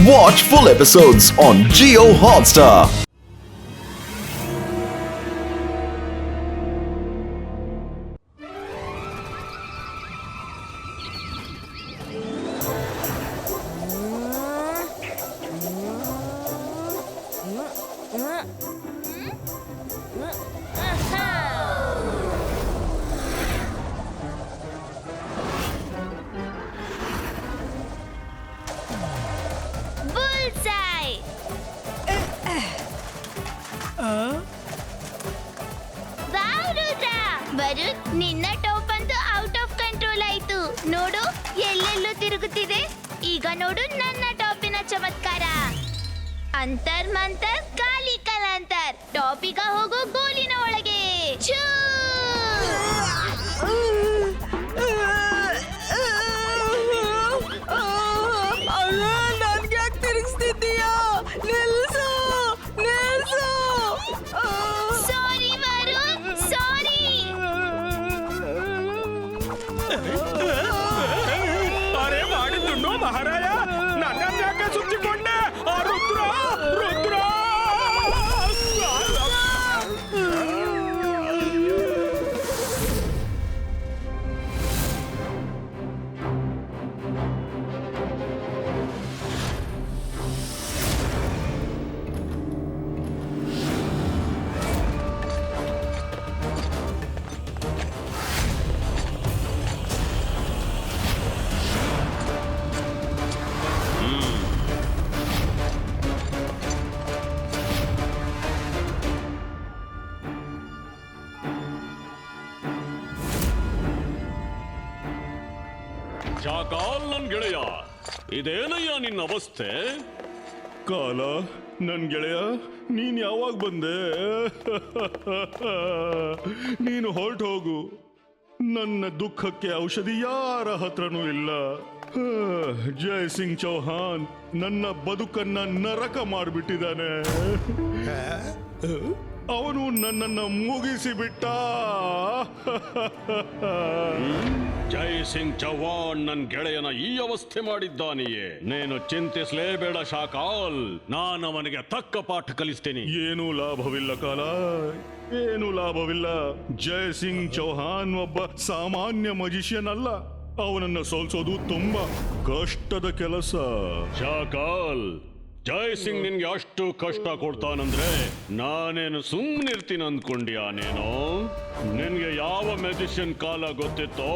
Watch full episodes on Jio Hotstar. Bullseye! Wow Rudra! Varun, ನಿನ್ನ top ಅಂತೂ out of control ಆಯ್ತು. ನೋಡು, ಎಲ್ಲೆಲ್ಲೂ ತಿರುಗುತ್ತಿದೆ. ಈಗ ನೋಡು ನನ್ನ ಟಾಪಿನ ಚಮತ್ಕಾರ. ಅಂತರ್ ಮಂತರ್ ಕಾಲಿ ಕಲಾಂತರ್. ಟಾಪಿಗ ಹೋಗು ಗೋಲಿನ ಒಳಗೆ. ಛೂ! ನನ್ಗ್ಯಾಕ್ ತಿರುಗಿಸ್ತಿದ್ದೀಯಾ? ನಿಲ್ಸು ನಿಲ್ಸು. ಸಾರಿ ವರುಣ್, ಸಾರಿ. ಅರೆ ಮಾಡಿದ್ದುಣ್ಣು ಮಹಾರಾಯ, ನನ್ನ ಯಾಕೆ ಸುತ್ತಿಕೊಂಡೆ? ಆ ರುದ್ರ ರುದ್ರ ಶಾಕಾಲ್ ನನ್ ಗೆಳೆಯ, ಇದೇನಯ್ಯ ನಿನ್ನ ಅವಸ್ಥೆ? ಕಾಲ ನನ್ ಗೆಳೆಯ, ನೀನ್ ಯಾವಾಗ ಬಂದೆ? ನೀನು ಹೊರಟು ಹೋಗು. ನನ್ನ ದುಃಖಕ್ಕೆ ಔಷಧಿ ಯಾರ ಹತ್ರನೂ ಇಲ್ಲ. ಜೈ ಸಿಂಗ್ ಚೌಹಾನ್ ನನ್ನ ಬದುಕನ್ನ ನರಕ ಮಾಡಿಬಿಟ್ಟಿದ್ದಾನೆ. ಅವನು ನನ್ನನ್ನು ಮುಗಿಸಿಬಿಟ್ಟ. ಜೈ ಸಿಂಗ್ ಚೌಹಾಣ್ ನನ್ನ ಗೆಳೆಯನ ಈ ಅವಸ್ಥೆ ಮಾಡಿದ್ದಾನೆಯೇ. ನೀನು ಚಿಂತಿಸಲೇಬೇಡ ಶಾಕಾಲ್, ನಾನು ಅವನಿಗೆ ತಕ್ಕ ಪಾಠ ಕಲಿಸ್ತೀನಿ. ಏನೂ ಲಾಭವಿಲ್ಲ ಕಾಲ, ಏನೂ ಲಾಭವಿಲ್ಲ. ಜೈ ಸಿಂಗ್ ಚೌಹಾನ್ ಒಬ್ಬ ಸಾಮಾನ್ಯ ಮಜಿಷಿಯನ್ ಅಲ್ಲ. ಅವನನ್ನ ಸೋಲ್ಸೋದು ತುಂಬಾ ಕಷ್ಟದ ಕೆಲಸ. ಶಾಕಾಲ್, ಜೈ ಸಿಂಗ್ ನಿನ್ಗೆ ಅಷ್ಟು ಕಷ್ಟ ಕೊಡ್ತಾನಂದ್ರೆ ನಾನೇನು ಸುಮ್ಮನಿರ್ತೀನಿ ಅಂದ್ಕೊಂಡ್ಯಾ ನೀನು? ನಿನ್ಗೆ ಯಾವ ಮೆಜಿಷಿಯನ್ ಕಾಲ ಗೊತ್ತಿತ್ತೋ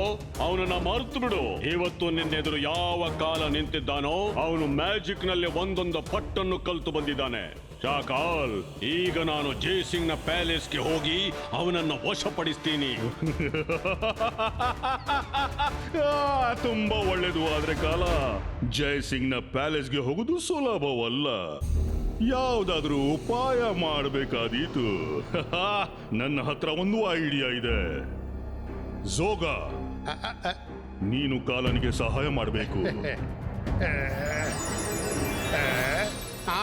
ಅವನನ್ನ ಮರ್ತು ಬಿಡು. ಇವತ್ತು ನಿನ್ನೆದುರು ಯಾವ ಕಾಲ ನಿಂತಿದ್ದಾನೋ ಅವನು ಮ್ಯಾಜಿಕ್ ನಲ್ಲಿ ಒಂದೊಂದು ಪಟ್ಟನ್ನು ಕಲ್ತು ಬಂದಿದ್ದಾನೆ. ಶಾಕಾಲ್, ಈಗ ನಾನು ಜೈ ಸಿಂಗ್ ನ ಪ್ಯಾಲೇಸ್ಗೆ ಹೋಗಿ ಅವನನ್ನ ವಶಪಡಿಸ್ತೀನಿ. ತುಂಬಾ ಒಳ್ಳೇದು. ಆದ್ರೆ ಕಾಲ, ಜೈ ಸಿಂಗ್ ನ ಪ್ಯಾಲೇಸ್ಗೆ ಹೋಗುದು ಸುಲಭವಲ್ಲ. ಯಾವ್ದಾದ್ರೂ ಉಪಾಯ ಮಾಡಬೇಕಾದೀತು. ನನ್ನ ಹತ್ರ ಒಂದು ಐಡಿಯಾ ಇದೆ. ಜೋಗ, ನೀನು ಕಾಲನಿಗೆ ಸಹಾಯ ಮಾಡಬೇಕು.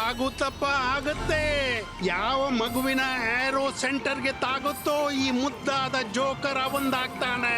ಆಗುತ್ತಪ್ಪ, ಆಗುತ್ತೆ. ಯಾವ ಮಗುವಿನ ಏರೋ ಸೆಂಟರ್ಗೆ ತಾಗುತ್ತೋ ಈ ಮುದ್ದಾದ ಜೋಕರ್ ಅವಂದಾಗ್ತಾನೆ.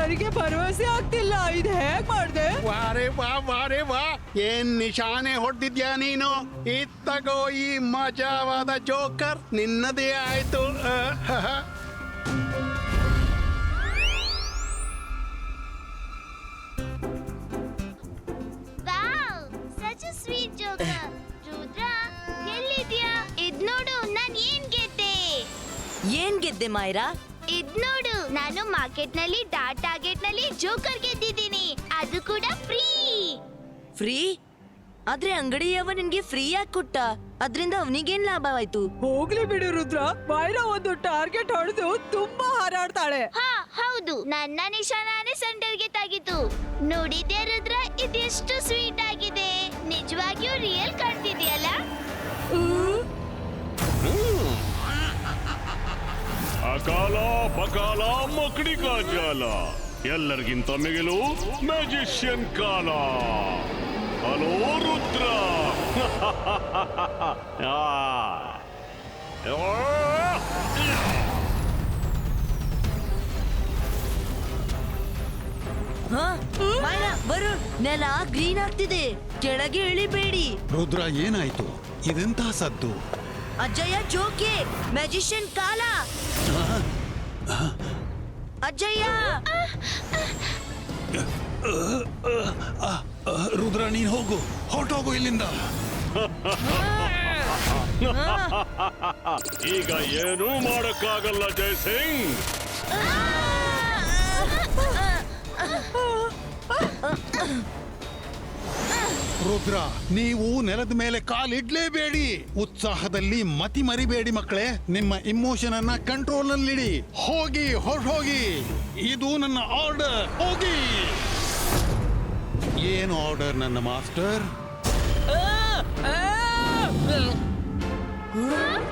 ನನಗೆ ಭರವಸೆ ಆಗ್ತಿಲ್ಲ. ಇದು ಹೇಗ್ ಮಾಡ್ದೆ? ವಾರೆ ವಾ ವಾರೆ ವಾ, ಏನ್ ನಿಶಾನೆ ಹೊಡೆದಿದ್ಯಾ ನೀನು? ಇತ್ತಗೋ ಈ ಮಜಾವಾದ ಜೋಕರ್, ನಿನ್ನದೇ ಆಯ್ತು. Wow, such a sweet joker. Rudra, ಎಲ್ಲಿದ್ಯಾ? ಇದ್ ನೋಡು, ನಾನ್ ಏನ್ ಗೆದ್ದೆ ಮಾಯರಾ? ಇದ್ ನೋಡು, ನಾನು ಮಾರ್ಕೆಟ್ ನಲ್ಲಿ ಟಾರ್ಗೆಟ್ ನಲ್ಲಿ ಜೋಕರ್ ಗೆದ್ದಿದ್ದೀನಿ, ಅದು ಕೂಡ ಫ್ರೀ. ಆದ್ರೆ ಅಂಗಡಿಯವ ನಿನ್ಗೆ ಫ್ರೀ ಯಾಕೆ ಕೊಟ್ಟ? ಅದ್ರಿಂದ ಅವನಿಗೇನ್ ಲಾಭವಾಯ್ತು? ಹೋಗ್ಲಿ ಬಿಡು ರುದ್ರ, ಮಾಯರಾ ಒಂದು ಟಾರ್ಗೆಟ್ ಹೊಡೆದು ತುಂಬಾ ಹಾರಾಡ್ತಾಳೆ. ಹಾ ಹೌದು, ನನ್ನ ನಿಶಾನೆ ಸೆಂಟರ್ಗೆ ತಾಗಿತು. ನೋಡಿದ್ಯಾ ರುದ್ರ, ಇದೆಷ್ಟು ಸ್ವೀಟ್ ಆಗಿದೆ. ನಿಜವಾಗಿಯೂ ರಿಯಲ್ ಕಾಣ್ತಿದ್ಯಲ್ಲ? ಅಕಾಲ ಬಕಾಲ ಮಕಡಿ ಕಾಜಾಲ, ಎಲ್ಲರಿಗಿಂತ ಮಿಗಿಲು ಮ್ಯಾಜಿಷಿಯನ್ ಕಾಲ. ಹಲೋ ರುದ್ರ. ಮಾಯರಾ ಬರು, ನೆಲ ಗ್ರೀನ್ ಆಗ್ತಿದೆ, ಕೆಳಗೆ ಇಳಿಬೇಡಿ. ರುದ್ರ, ಏನಾಯ್ತು? ಇದೆಂತ ಸದ್ದು? ಅಜ್ಜಯ್ಯ ಜೋಕೆ, ಮ್ಯಾಜಿಷಿಯನ್ ಕಾಲ. ಅಜ್ಜಯ್ಯ, ರುದ್ರ, ನೀನ್ ಹೋಗು, ಹೊರಟೋಗು ಇಲ್ಲಿಂದ. ಈಗ ಏನೂ ಮಾಡಕ್ಕಾಗಲ್ಲ ಜಯಸಿಂಗ್. ರುದ್ರ, ನೀವು ನೆಲದ ಮೇಲೆ ಕಾಲಿಡ್ಲೇಬೇಡಿ. ಉತ್ಸಾಹದಲ್ಲಿ ಮತಿ ಮರಿಬೇಡಿ ಮಕ್ಕಳೇ. ನಿಮ್ಮ ಇಮೋಷನ್ ಅನ್ನ ಕಂಟ್ರೋಲ್ ನಲ್ಲಿಡಿ. ಹೋಗಿ, ಹೊರಟೋಗಿ. ಇದು ನನ್ನ ಆರ್ಡರ್. ಹೋಗಿ. ಏನು ಆರ್ಡರ್ ನನ್ನ ಮಾಸ್ಟರ್?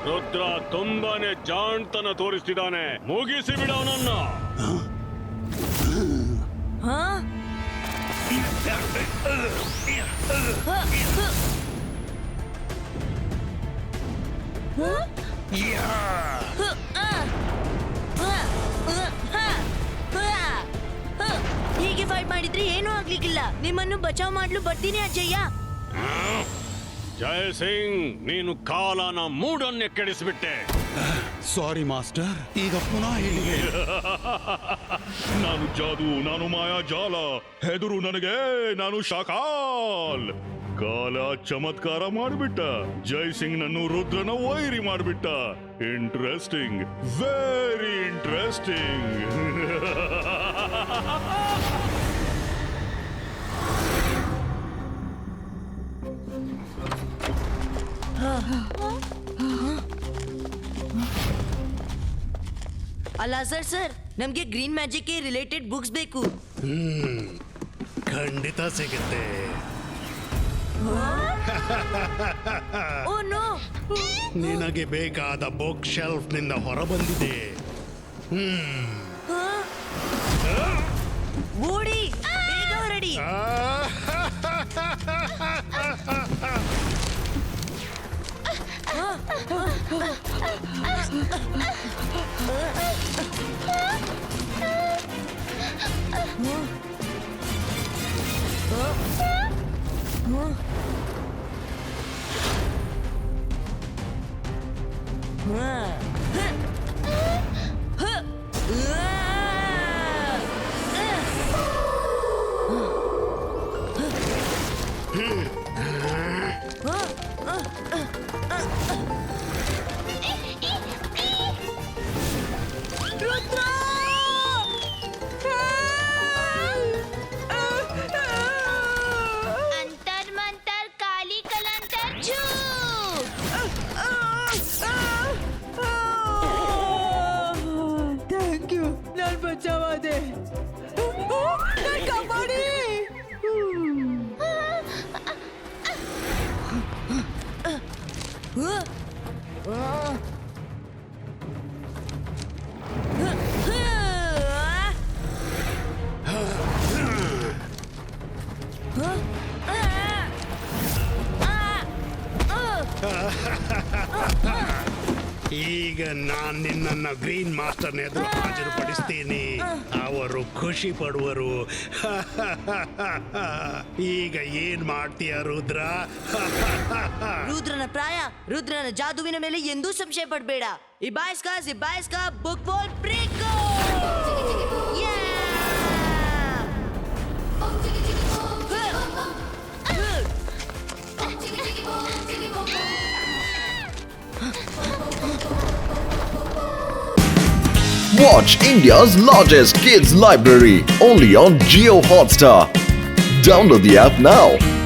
ರುದ್ರ ತುಂಬಾನೇ ಜಾಣ್ತನ ತೋರಿಸ್ತಿದ್ದಾನೆ, ಮುಗಿಸಿ ಬಿಡ ಅವನನ್ನ. ಹೀಗೆ ಫೈಟ್ ಮಾಡಿದ್ರೆ ಏನೂ ಆಗ್ಲಿಕ್ಕಿಲ್ಲ. ನಿಮ್ಮನ್ನು ಬಚಾವ್ ಮಾಡ್ಲು ಬರ್ತೀನಿ ಅಜ್ಜಯ್ಯ. ಜಯಸಿಂಗ್, ನೀನು ಕಾಲನ ಮೂಡನ್ನೇ ಕೆಡಿಸ್ಬಿಟ್ಟೆ. ಸಾರಿ ಮಾಸ್ಟರ್, ಈಗ ಪುನಃ ಇಲ್ಲಿಗೆ. ನಾನು ಜಾದು, ನಾನು ಮಾಯಾ ಜಾಲ. ಹೆದರು ನನಗೆ, ನಾನು ಶಾಕಾಲ್. ಕಾಲ ಚಮತ್ಕಾರ ಮಾಡಿಬಿಟ್ಟ. ಜಯಸಿಂಗ್ ನನ್ನು ರುದ್ರನ ವೈರಿ ಮಾಡಿಬಿಟ್ಟ. Interesting, very interesting. ಅಲ್ಲ ಸರ್, ನಮ್ಗೆ ಗ್ರೀನ್ ಮ್ಯಾಜಿಕ್ ರಿಲೇಟೆಡ್ ಬುಕ್ಸ್ ಬೇಕು. ಖಂಡಿತ ಸಿಗುತ್ತೆ. ಓ ನೋ, ನಿನಗೆ ಬೇಕಾದ ಬುಕ್ ಶೆಲ್ಫ್ ನಿಂದ ಹೊರಬಂದಿದೆ. ಓಡಿ, ಬೇಗ ಹೊರಡಿ. ಅಂತರ್ ಮಂತರ್ ಕಾಲಿ ಕಲಂತರ್ ಝೂ. ಈಗ ನಾನ್ ನಿನ್ನನ್ನ ಗ್ರೀನ್ ಮಾಸ್ಟರ್ ಎದುರು ಹಾಜರುಪಡಿಸ್ತೀನಿ. ಅವರು ಖುಷಿ ಪಡುವರು. ಈಗ ಏನ್ ಮಾಡ್ತೀಯ ರುದ್ರ? ರುದ್ರನ ಪ್ರಾಯ, ರುದ್ರನ ಜಾದುವಿನ ಮೇಲೆ ಎಂದೂ ಸಂಶಯ ಪಡಬೇಡ. ಇಬಾಯ್ಸ್ಕಾ ಬುಕ್ ಬಾಲ್ ಬ್ರೇಕೋ. Watch India's largest kids library only on Jio Hotstar. Download the app now.